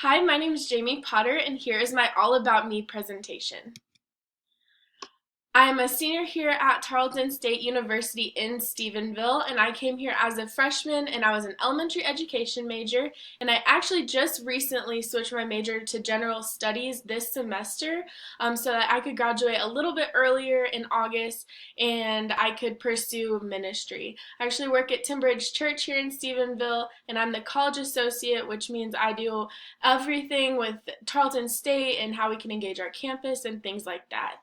Hi, my name is Jamie Potter, and here is my All About Me presentation. I'm a senior here at Tarleton State University in Stephenville, and I came here as a freshman, and I was an elementary education major, and I actually just recently switched my major to general studies this semester so that I could graduate a little bit earlier in August and I could pursue ministry. I actually work at Timbridge Church here in Stephenville, and I'm the college associate, which means I do everything with Tarleton State and how we can engage our campus and things like that.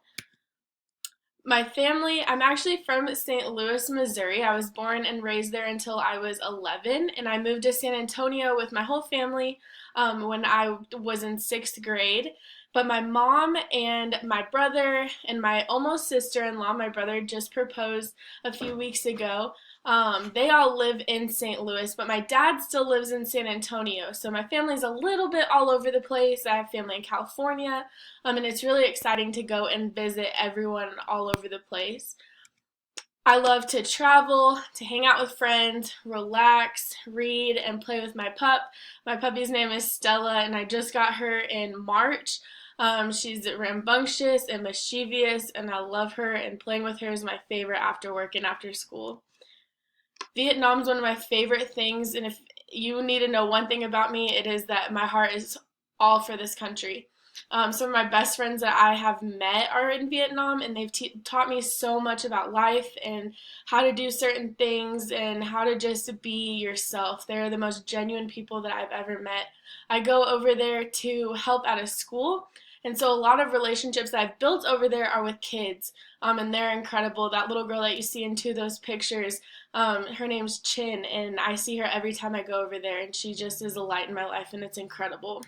My family, I'm actually from St. Louis, Missouri. I was born and raised there until I was 11, and I moved to San Antonio with my whole family when I was in sixth grade. But my mom and my brother and my almost sister-in-law, my brother just proposed a few weeks ago. They all live in St. Louis, but my dad still lives in San Antonio. So my family's a little bit all over the place. I have family in California, and it's really exciting to go and visit everyone all over the place. I love to travel, to hang out with friends, relax, read, and play with my pup. My puppy's name is Stella, and I just got her in March. She's rambunctious and mischievous, and I love her, and playing with her is my favorite after work and after school. Vietnam is one of my favorite things, and if you need to know one thing about me, it is that my heart is all for this country. Some of my best friends that I have met are in Vietnam, and they've taught me so much about life and how to do certain things and how to just be yourself. They're the most genuine people that I've ever met. I go over there to help at a school, and so a lot of relationships that I've built over there are with kids, and they're incredible. That little girl that you see in two of those pictures, her name's Chin, and I see her every time I go over there, and she just is a light in my life, and it's incredible.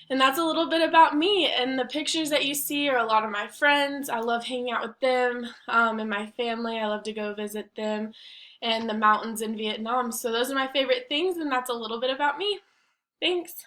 And that's a little bit about me. And the pictures that you see are a lot of my friends. I love hanging out with them and my family. I love to go visit them and the mountains in Vietnam. So those are my favorite things, and that's a little bit about me. Thanks.